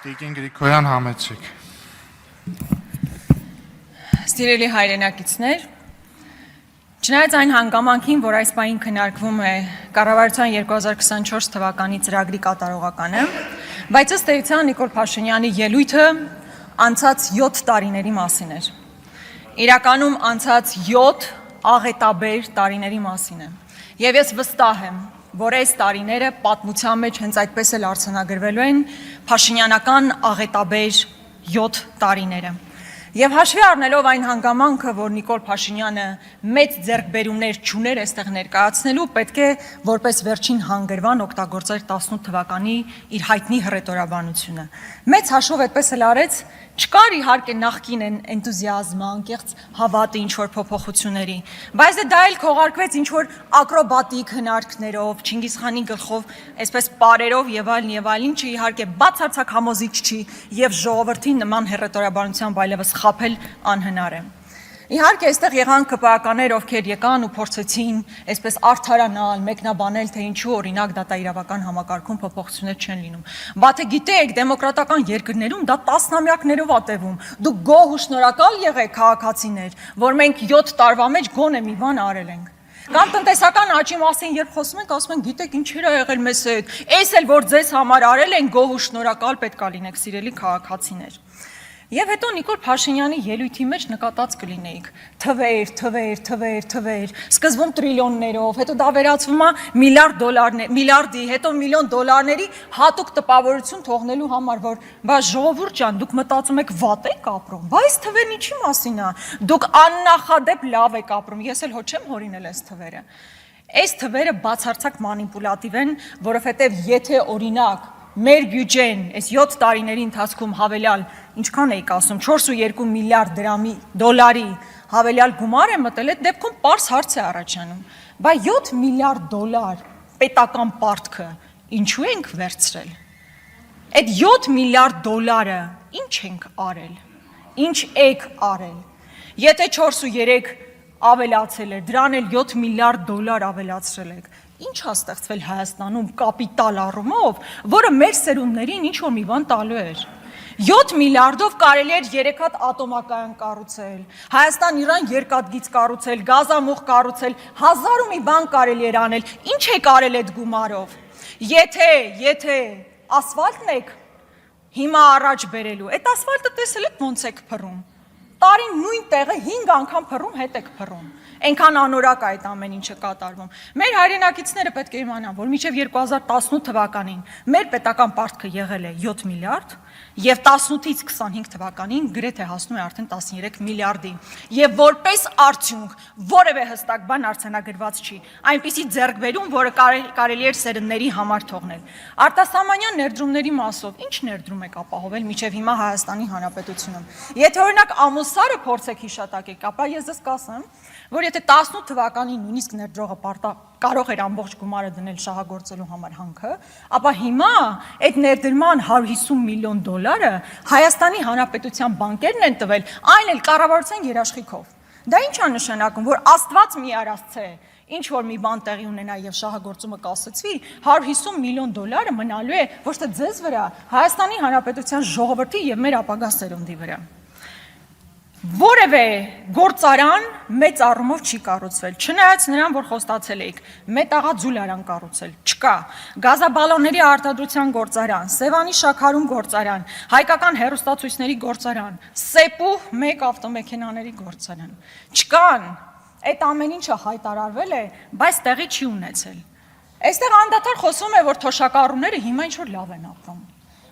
Տիկին Գրիգորյան համեցեք։ Սիրելի հայրենակիցներ, չնայած այն հանգամանքին, որ այս պահին քննարկվում է կառավարության 2024 թվականի ծրագրի կատարողականը, բայց ըստ էության Նիկոլ Փաշինյանի ելույթը անցած 7 տարիների մասին էր։ Իրականում անցած 7 աղետաբեր տարիների մասին է։ Եվ ես վստահ եմ, որ այս տարիները պատմության մեջ հենց այդպես էլ արձանագրվելու են Փաշինյանական աղետաբեր 7 տարիները։ Եվ հաշվի առնելով այն հանգամանքը, որ Նիկոլ Փաշինյանը մեծ ձեռքբերումներ չուներ այստեղ ներկայացնելու, պետք է որպես վերջին հանգրվան օգտագործել 18 թվականի իր հայտնի հռետորաբանությունը։ Մեծ հաշվով այդպես էլ արեց, չկար իհարկե նախկին էնտուզիազմը, անկեղծ հավատը ինչ-որ փոփոխությունների, բայց դա էլ քողարկվեց ինչ-որ ակրոբատիկ հնարքներով, Չինգիզ խանի գլխով, այսպես պարերով եւ այլն, ինչը իհարկե բացարձակ համոզիչ չի եւ ժողովրդին նման հռետորաբանությամբ այլևս խաբել անհնար է։ Իհարկե այստեղ եղան ԿՊԱ-ականներ, ովքեր եկան ու փորձեցին այսպես արդարանալ, մեկնաբանել, թե ինչու օրինակ դատաիրավական համակարգում փոփոխություններ չեն լինում։ Բա թե գիտեք, դեմոկրատական երկրներում դա տասնամյակներով ա տևում։ Դուք գոհ ու շնորհակալ եղեք քաղաքացիներ, որ մենք 7 տարվա մեջ գոնե մի բան արել ենք։ Կամ տնտեսական աճի մասին երբ խոսում ենք, ասում ենք, գիտեք ինչեր ա եղել մեզ հետ, էս էլ որ ձեզ համար արել են, գոհ ու շնորհակալ պետք է լինեք, սիրելի քաղաքացիներ։ Եվ հետո Նիկոլ Փաշինյանի ելույթի մեջ նկատած կլինեիք թվեր, սկզբում տրիլիոններով, հետո դա վերածվում է միլիարդի, հետո միլիոն դոլարների հատուկ տպավորություն թողնելու համար, որ բա ժողովուրդ ջան, դուք մտածում եք վատ եք ապրում, բայց թվերն ինչի մասին է, դուք աննախադեպ լավ եք ապրում, ես էլ հո չեմ հորինել այս թվերը։ Այս թվերը բացարձակ մանիպուլատիվ են, որովհետև եթե օրինակ մեր բյուջեն այս 7 տարիների ընթացքում հավելյալ, ինչքան էիք ասում, 4.2 միլիարդ դոլարի հավելյալ գումար է մտել, այդ դեպքում պարզ հարց է առաջանում, բա 7 միլիարդ դոլար պետական պարտքը ինչու ենք վերցրել, այդ 7 միլիարդ դոլարը ինչ ենք արել, ինչ եք արել, եթե 4.3 ավելացել էր, դրան էլ 7 միլիարդ դոլար ավելացրել եք, ինչ ա ստեղծվել Հայաստանում կապիտալ առումով, որը մեր սերունդներին ինչ-որ մի բան տալու էր։ 7 միլիարդով կարելի էր 3 հատ ատոմակայան կառուցել, Հայաստան-Իրան երկաթգիծ կառուցել, գազամուղ կառուցել, հազար ու մի բան կարելի էր անել, ինչ եք արել այդ գումարով։ Եթե ասֆալտն եք հիմա առաջ բերելու, այդ ասֆալտը տեսել եք ոնց եք փռում։ Տարին նույն տեղը 5 անգամ փռում, հետ եք փռում։ Այնքան անորակ է այդ ամեն ինչը կատարվում։ Մեր հայրենակիցները պետք է իմանան, որ մինչև 2018 թվականին մեր պետական պարտքը եղել է 7 միլիարդ եւ 18-ից 25 թվականին գրեթե հասնում է արդեն 13 միլիարդի։ Եվ որպես արդյունք որևէ հստակ բան արձանագրված չի, այնպիսի ձեռքբերում, որը կարելի էր սերնդների համար թողնել։ Արտասահմանյան ներդրումների մասով ինչ ներդրում եք ապահովել մինչև հիմա Հայաստանի Հանրապետությունում։ Եթե օրինակ ամուսարը փորձեք հիշատակեք, ապա ես ձեզ կասեմ, որ եթե 18 թվականին նույնիսկ ներդրողը կարող էր ամբողջ գումարը դնել շահագործելու համար հանքը, ապա հիմա այդ ներդրման 150 միլիոն դոլարը Հայաստանի Հանրապետության բանկերն են տվել, այն էլ կառավարության երաշխիքով։ Դա ինչ է նշանակում, որ Աստված մի արածցե, ինչ որ մի բան տեղի ունենա եւ շահագործումը կասեցվի, 150 միլիոն դոլարը մնալու է ոչ թե ձեզ վրա, Հայաստանի Հանրապետության ժողովրդի եւ մեր ապագա սերունդի վրա։ Որևէ գործարան մեծ առումով չի կառուցվել, չնայած նրան, որ խոստացել էիք, մետաղաձուլարան կառուցել, չկա, գազաբալոնների արտադրության գործարան, Սևանի շաքարում գործարան, հայկական հեռուստացույցների գործարան, Սեպու 1 ավտոմեքենաների գործարան, չկան, այդ ամեն ինչը հայտարարվել է, բայց տեղի չի ունեցել։ Այստեղ անդադար խոսում է, որ թոշակառուները հիմա ինչ-որ լավ են ապրում,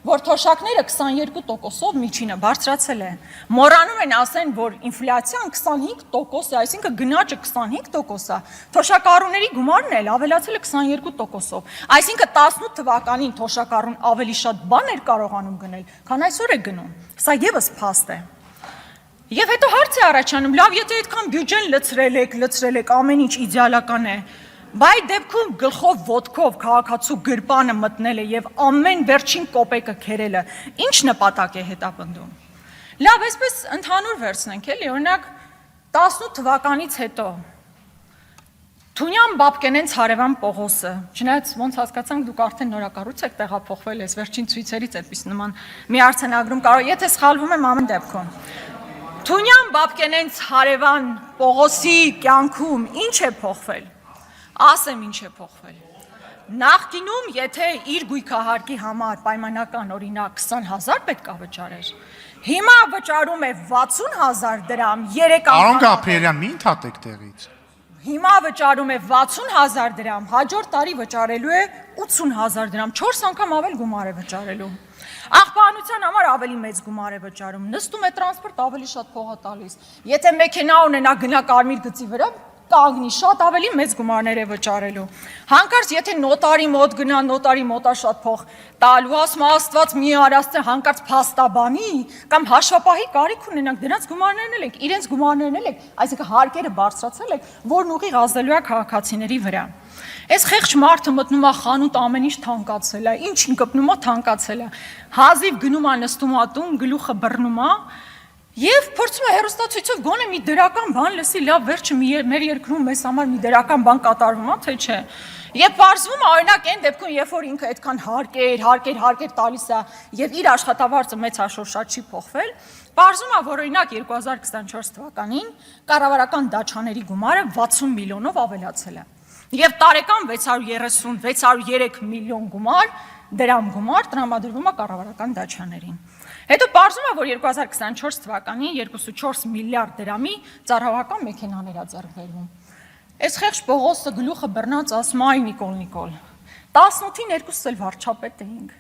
որ թոշակները 22%-ով միջինը բարձրացել է, մոռանում են ասեն, որ ինֆլյացիան 25% է, այսինքն գնաճը 25% է, թոշակառուների գումարն էլ ավելացել է 22%-ով, այսինքն 18 թվականին թոշակառուն ավելի շատ բան էր կարողանում գնել, քան այսօր է գնում, սա ևս փաստ է։ Եվ հետո հարց է առաջանում, լավ, եթե այդքան բյուջեն լցրել եք, ամեն ինչ իդեալական է, Բայց դեպքում գլխով ոտքով քաղաքացու գրպանը մտնելը եւ ամեն վերջին կոպեկը քերելը ինչ նպատակ է հետապնդում։ Լավ, այսպես ընդհանուր վերցնենք, էլի, օրինակ 18 թվականից հետո Թունյան Բաբկենենց հարևան Պողոսը, չնայած ոնց հասկացանք դուք արդեն նորակառույց եք տեղափոխվել, այս վերջին ցույցերից այդպես նման մի արձանագրում կարող, եթե սխալվում եմ ամեն դեպքում։ Թունյան Բաբկենենց հարևան Պողոսի կյանքում ինչ է փոխվել։ Ասեմ ինչ է փոխվել։ Նախկինում, եթե իր գույքահարկի համար պայմանական օրինակ 20,000 պետք է վճարեր, հիմա վճարում է 60,000 դրամ 3 անգամ։ Պարոն Գաբրիելյան, մի ընդհատեք տեղից։ Հիմա վճարում է 60,000 դրամ, հաջորդ տարի վճարելու է 80,000 դրամ, 4 անգամ ավել գումար է վճարելու։ Աղբանության համար ավելի մեծ գումար է վճարում, նստում է տրանսպորտ ավելի շատ փող է տալիս։ Եթե մեքենա ունենա գնա Կարմիր գծի վրա, կանգնի շատ ավելի մեծ գումարներ է վճարելու։ Հանկարծ եթե նոտարի մոտ գնա, նոտարի մոտա շատ փող տալու, ասում Աստված մի արածը հանկարծ փաստաբանի կամ հաշվապահի կարիք ունենանք, դրանց գումարներն էլ ենք, իրենց գումարներն էլ ենք, այսինքն հարկերը բարձրացել եք, որն ուղիղ ազդելու է քաղաքացիների վրա։ Այս խեղճ մարդը մտնում է խանութ, ամեն ինչ թանկացել է, ինչին կպնում է թանկացել է։ Հազիվ գնում է նստում է տուն, գլուխը բռնում է Եվ փորձում է հեռուստացույցով գոնե մի դրական բան լսի, լավ վերջը մեր երկրում մեզ համար մի դրական բան կատարվում է, թե չէ։ Եվ բարձվում է օրինակ այն դեպքում, երբ որ ինքը այդքան հարկեր տալիս է եւ իր աշխատավարձը մեծ հաշվով չի փոխվել, բարձվում է, որ օրինակ 2024 թվականին կառավարական դաչաների գումարը 60 միլիոնով ավելացել է։ Եվ տարեկան 603 միլիոն դրամ գումար տրամադրվում է կառավարական դաչաներին։ Հետո պարզվում է, որ 2024 թվականին 2.4 միլիարդ դրամի ծառայական մեքենաներ է ձեռք բերվում։ Այս խեղճ Պողոսը գլուխը բռնած ասում այ Նիկոլ, 18-ին երկուսս էլ վարչապետ էինք։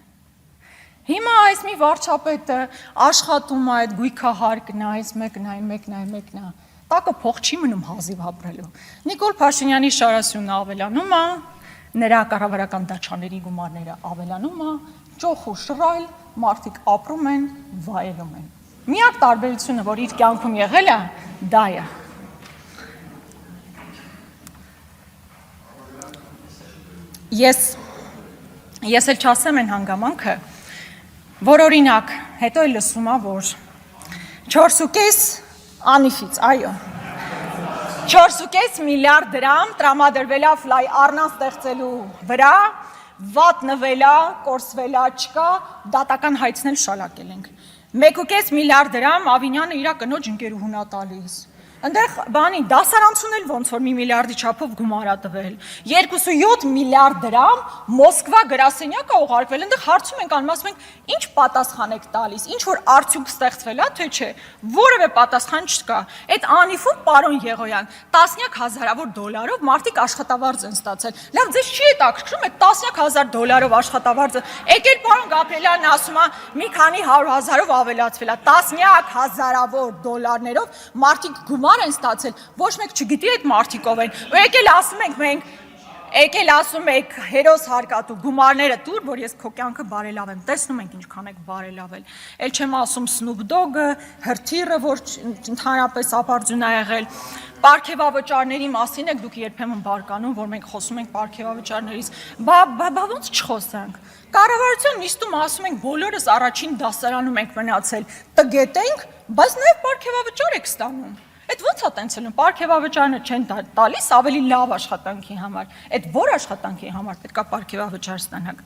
Հիմա այս մի վարչապետը աշխատում է այդ գույքահարկն, այս մեկն է, տակը փող չի մնում հազիվ ապրելու։ Նիկոլ Փաշինյանի շարասյունը ավելանում է, նրա կառավարական դաչաների գումարները ավելանում է, ճոխ ու շռայլ մարդիկ ապրում են, վայելում են։ Միակ տարբերությունը, որ իր կյանքում եղել է, դա է։ Ես էլ չասեմ են հանգամանքը, որ օրինակ, հետո էլ լսում է, որ 4.5 անիֆից, այո, 4.5 միլիարդ դրամ տրամադրվել է ֆլայ առնան ստեղծելու վրա, վատ նվելա, կորսվելա չկա, դատական հայցնել շալակել ենք։ 1.5 միլիարդ դրամ Ավինյանը իր կնոջ ընկերուհուն է տալիս։ Այնտեղ բանի դասարանցուն էլ ոնց որ 1 միլիարդի չափով գումար է տվել։ 2.7 միլիարդ դրամ Մոսկվա գրասենյակ է ուղարկվել։ Այնտեղ հարցում ենք անում, ասում ենք, ինչ պատասխան եք տալիս, ինչ որ արդյունք ստեղծվել է, թե չէ։ Որևէ պատասխան չկա։ Այդ անիֆում պարոն Եղոյան, տասնյակ հազարավոր դոլարով մարդիկ աշխատավարձ են ստացել։ Լավ, ձեզ չի հետաքրքրում այդ տասնյակ հազար դոլարով աշխատավարձը։ Եկել պարոն Գաբրիելյանն ասում է, մի քանի 100,000-ով ավելացվել է։ Տասնյակ հազարավոր դոլարներով մարդիկ գումար են ստացել, ոչ մեկ չգիտի այդ մարդիկ ով են։ Ու եկել ասում եք հերոս հարկատու գումարները տուր, որ ես քո կյանքը բարելավեմ։ Տեսնում ենք ինչքան եք բարելավել։ Էլ չեմ ասում Snoop Dogg-ը, հրթիռը, որ ընդհանրապես ապարդյուն է եղել։ Պարգևավճարների մասին եք դուք երբեմն բարկանում, որ մենք խոսում ենք պարգևավճարներից։ Բա ոնց չխոսանք։ Կառավարության նիստում ասում ենք բոլորս առաջին դասարանում ենք մնացել, տգետենք, բայց նաև պարգևավճար եք ստանում։ Այդ ո՞նց է տենցել, պարգևավճարը չեն տալիս ավելի լավ աշխատանքի համար։ Այդ որ աշխատանքի համար պետք է պարգևավճար ստանաք։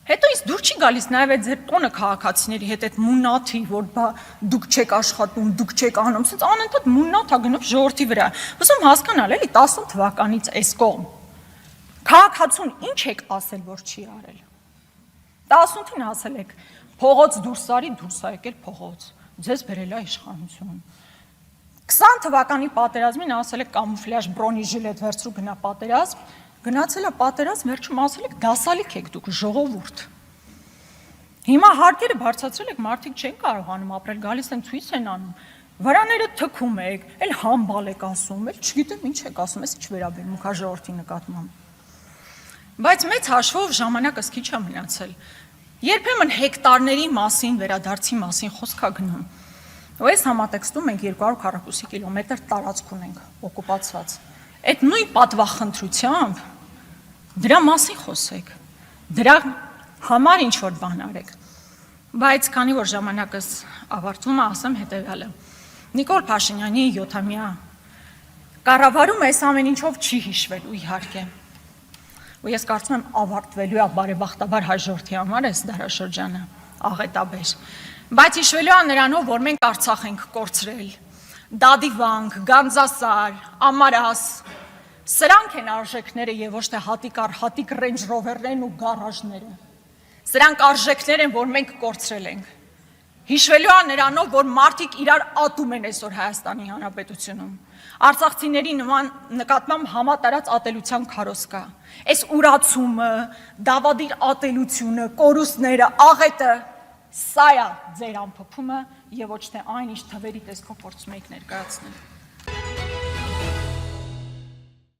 Հետո ինձ դուր չի գալիս նաև այդ ձեր տոնը քաղաքացիների հետ այդ մունաթի, որ բա դուք չեք աշխատում, դուք չեք անում, ասենց անընդհատ մունաթ է գնում ժողովրդի վրա։ Ուզում հասկանալ, էլի 10 թվականից այս կողմ քաղաքացուն ինչ եք ասել, որ չի արել։ 18-ին ասել եք, փողոց դուրս արի, դուրս ա եկել փողոց, ձեզ բերել է իշխանություն։ 20 թվականի պատերազմին ասել եք կամուֆլյաժ բրոնիժիլետ վերցրու գնա պատերազմ, գնացել է պատերազմ, վերջում ասել եք դասալիք եք դուք ժողովուրդ։ Հիմա հարկերը բարձրացրել եք, մարդիկ չեն կարողանում ապրել, գալիս են ցույց են անում, վրաները թքում եք, էլ համբալ եք ասում, էլ չգիտեմ ինչ եք ասում, էս ինչ վերաբերմունք է ժողովրդի նկատմամբ։ Բայց մեծ հաշվով ժամանակս քիչ է մնացել։ Երբեմն հեկտարների մասին, վերադարձի մասին խոսք է գնում։ Ու այս համատեքստում մենք 240 կիլոմետր տարածք ունենք օկուպացված։ Այդ նույն պատվախնդրությամբ դրա մասին խոսեք, դրա համար ինչ-որ բան արեք։ Բայց քանի որ ժամանակս ավարտվում է, ասեմ հետևյալը։ Նիկոլ Փաշինյանի 7-ամյա Կառավարումը այս ամեն ինչով չի հիշվելու իհարկե։ Ու ես կարծում եմ ավարտվելու է բարեբախտաբար հաջորդի համար այս դարաշրջանը, աղետաբեր։ Բայց հիշվելու է նրանով, որ մենք Արցախ ենք կորցրել։ Դադիվանք, Գանձասար, Ամարաս, սրանք են արժեքները եւ ոչ թե հատիկ Range Rover-ներն ու գարաժները։ Սրանք արժեքներ են, որ մենք կորցրել ենք։ Հիշվելու է նրանով, որ մարդիկ իրար ատում են այսօր Հայաստանի Հանրապետությունում։ Արցախցիների նկատմամբ համատարած ատելության քարոզ կա։ Այս ուրացումը, դավադիր ատելությունը, կորուստները, աղետը, սա է ձեր ամփոփումը եւ ոչ թե այն, ինչ թվերի տեսքով փորձում եք ներկայացնել։